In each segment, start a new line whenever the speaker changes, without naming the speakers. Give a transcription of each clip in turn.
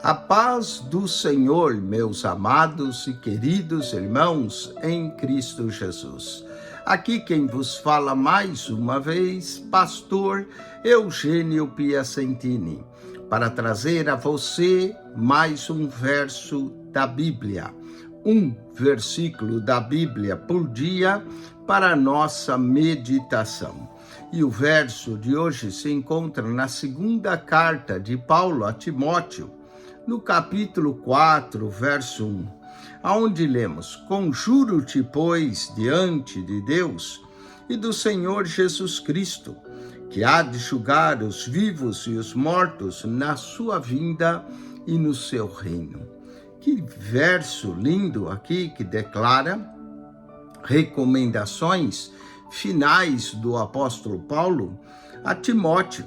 A paz do Senhor, meus amados e queridos irmãos em Cristo Jesus. Aqui quem vos fala mais uma vez, pastor Eugênio Piacentini, para trazer a você mais um verso da Bíblia, um versículo da Bíblia por dia para a nossa meditação. E o verso de hoje se encontra na segunda carta de Paulo a Timóteo, no capítulo 4, verso 1, aonde lemos: Conjuro-te, pois, diante de Deus e do Senhor Jesus Cristo, que há de julgar os vivos e os mortos na sua vinda e no seu reino. Que verso lindo aqui que declara recomendações finais do apóstolo Paulo a Timóteo.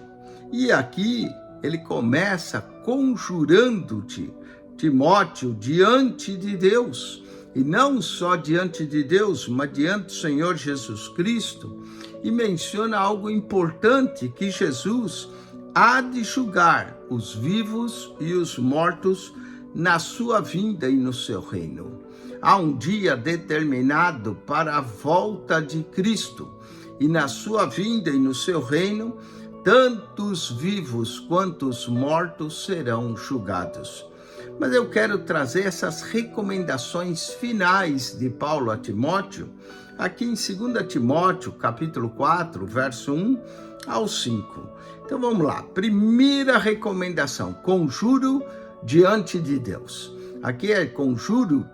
E aqui ele começa conjurando-te, Timóteo, diante de Deus. E não só diante de Deus, mas diante do Senhor Jesus Cristo. E menciona algo importante, que Jesus há de julgar os vivos e os mortos na sua vinda e no seu reino. Há um dia determinado para a volta de Cristo. E na sua vinda e no seu reino, tanto os vivos quanto os mortos serão julgados. Mas eu quero trazer essas recomendações finais de Paulo a Timóteo, aqui em 2 Timóteo, capítulo 4, verso 1 ao 5. Então vamos lá. Primeira recomendação: conjuro diante de Deus. Aqui é conjuro,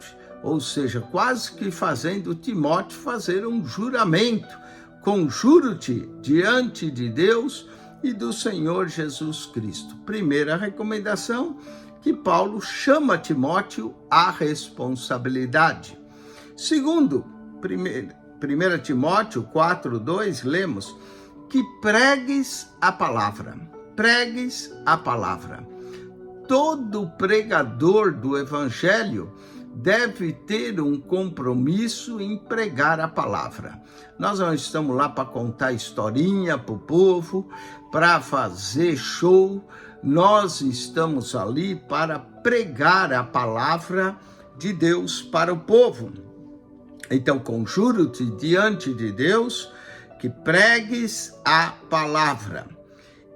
ou seja, quase que fazendo Timóteo fazer um juramento. Conjuro-te diante de Deus e do Senhor Jesus Cristo. Primeira recomendação, que Paulo chama Timóteo à responsabilidade. Segundo, 1 Timóteo 4:2, lemos que pregues a palavra. Pregues a palavra. Todo pregador do evangelho deve ter um compromisso em pregar a palavra. Nós não estamos lá para contar historinha para o povo, para fazer show. Nós estamos ali para pregar a palavra de Deus para o povo. Então, conjuro-te diante de Deus que pregues a palavra.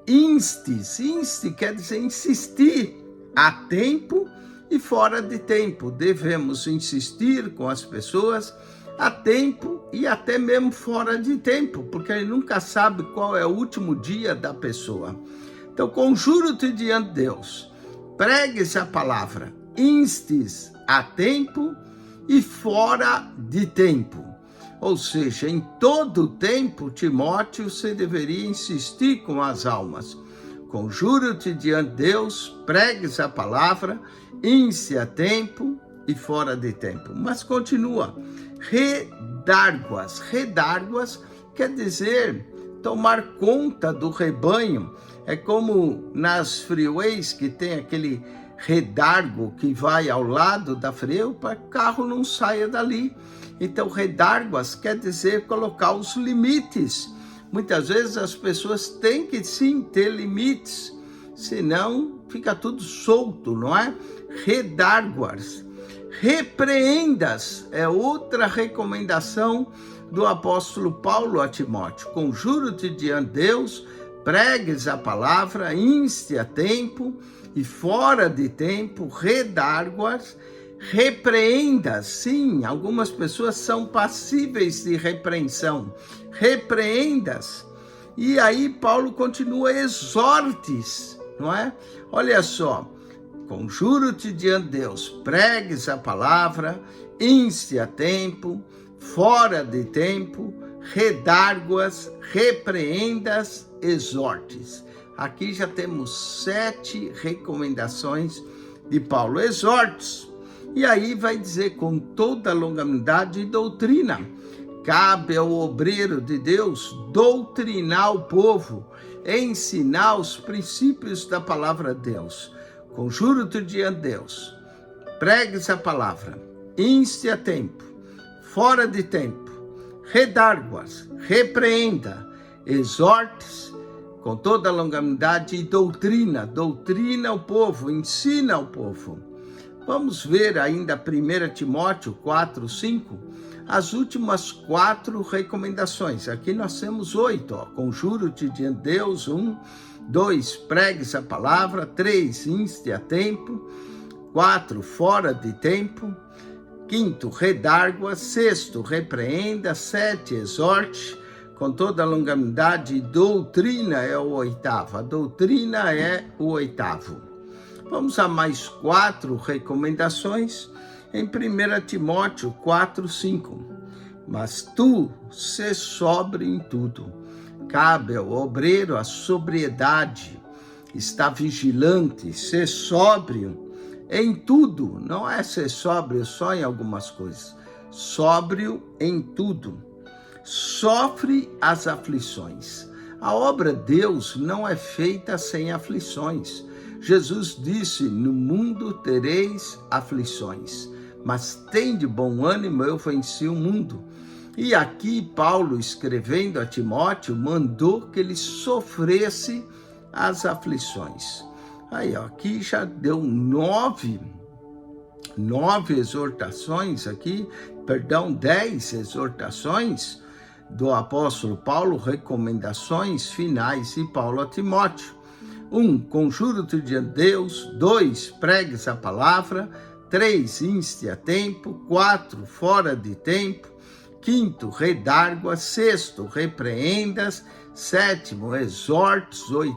Inste quer dizer insistir, a tempo e fora de tempo. Devemos insistir com as pessoas a tempo e até mesmo fora de tempo, porque ele nunca sabe qual é o último dia da pessoa. Então, conjuro-te diante de Deus, pregues a palavra, instes a tempo e fora de tempo. Ou seja, em todo tempo, Timóteo, você deveria insistir com as almas. Conjuro-te diante de Deus, pregues a palavra, inste a tempo e fora de tempo. Mas continua, redárguas. Redárguas quer dizer tomar conta do rebanho. É como nas freeways que tem aquele redargo que vai ao lado da freeway para que o carro não saia dali. Então, redárguas quer dizer colocar os limites. Muitas vezes as pessoas têm que sim ter limites, senão fica tudo solto, não é? Redárguas. Repreendas é outra recomendação do apóstolo Paulo a Timóteo. Conjuro-te diante de Deus, pregues a palavra, inste a tempo e fora de tempo, redárguas. Repreendas, sim, algumas pessoas são passíveis de repreensão. Repreendas. E aí Paulo continua, exortes, não é? Olha só, conjuro-te diante de Deus, pregues a palavra, inste a tempo, fora de tempo, redárguas, repreendas, exortes. Aqui já temos 7 recomendações de Paulo. Exortes. E aí vai dizer com toda longanimidade e doutrina. Cabe ao obreiro de Deus doutrinar o povo, ensinar os princípios da palavra de Deus. Conjuro-te diante de Deus, pregues a palavra, inste a tempo, fora de tempo, redárguas, repreenda, exortes com toda a longanimidade, e doutrina o povo, ensina o povo. Vamos ver ainda 1 Timóteo 4, 5, as últimas 4 recomendações. Aqui nós temos 8, conjuro-te diante de Deus, 1, 2, pregues a palavra, 3, inste a tempo, 4, fora de tempo, 5, redargua, 6, repreenda, 7, exorte, com toda a longanimidade, doutrina é o 8º, a doutrina é o 8º. Vamos a mais 4 recomendações em 1 Timóteo 4, 5. Mas tu, sê sóbrio em tudo, cabe ao obreiro a sobriedade, está vigilante, ser sóbrio em tudo, não é ser sóbrio só em algumas coisas, sóbrio em tudo, sofre as aflições. A obra de Deus não é feita sem aflições. Jesus disse, no mundo tereis aflições, mas tem de bom ânimo, eu venci o mundo. E aqui Paulo, escrevendo a Timóteo, mandou que ele sofresse as aflições. Aí, aqui já deu 9 exortações aqui, 10 exortações do apóstolo Paulo, recomendações finais de Paulo a Timóteo. 1, conjuro-te diante de Deus. 2, pregues a palavra. 3, inste a tempo. 4, fora de tempo. 5, redargua. 6, repreendas. 7, exortes. 8,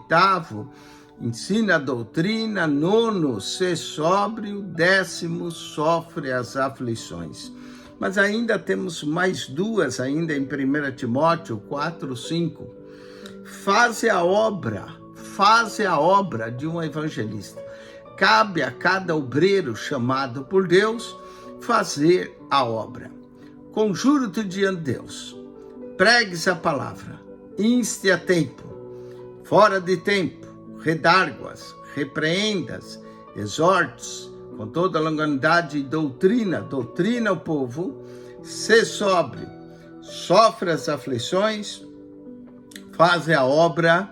ensina a doutrina. 9, ser sóbrio. 10, sofre as aflições. Mas ainda temos mais 2 ainda em 1 Timóteo 4, 5. Faze a obra de um evangelista. Cabe a cada obreiro chamado por Deus fazer a obra. Conjuro-te diante de Deus. Pregues a palavra. Inste a tempo. Fora de tempo. Redarguas. Repreendas. Exortes. Com toda a longanimidade e doutrina o povo, sê sóbrio, sofre as aflições, faz a obra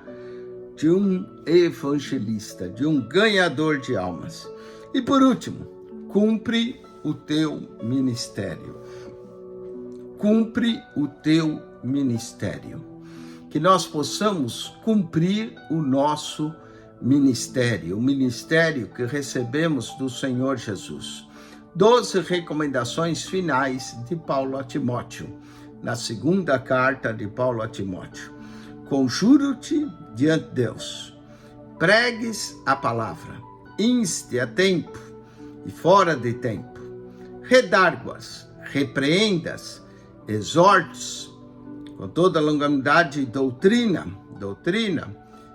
de um evangelista, de um ganhador de almas. E por último, cumpre o teu ministério. Cumpre o teu ministério. Que nós possamos cumprir o nosso ministério, o ministério que recebemos do Senhor Jesus. 12 recomendações finais de Paulo a Timóteo, na segunda carta de Paulo a Timóteo. Conjuro-te diante de Deus, pregues a palavra, inste a tempo e fora de tempo, redarguas, repreendas, exortes, com toda a longanimidade e doutrina,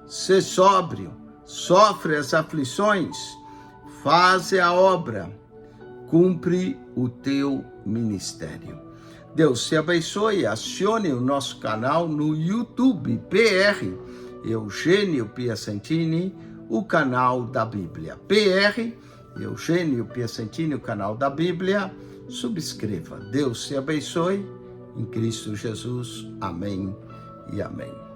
sê sóbrio, sofre as aflições, faz a obra, cumpre o teu ministério. Deus te abençoe, acione o nosso canal no YouTube, PR Eugênio Piacentini, o canal da Bíblia. PR Eugênio Piacentini, o canal da Bíblia, subscreva. Deus te abençoe, em Cristo Jesus. Amém e amém.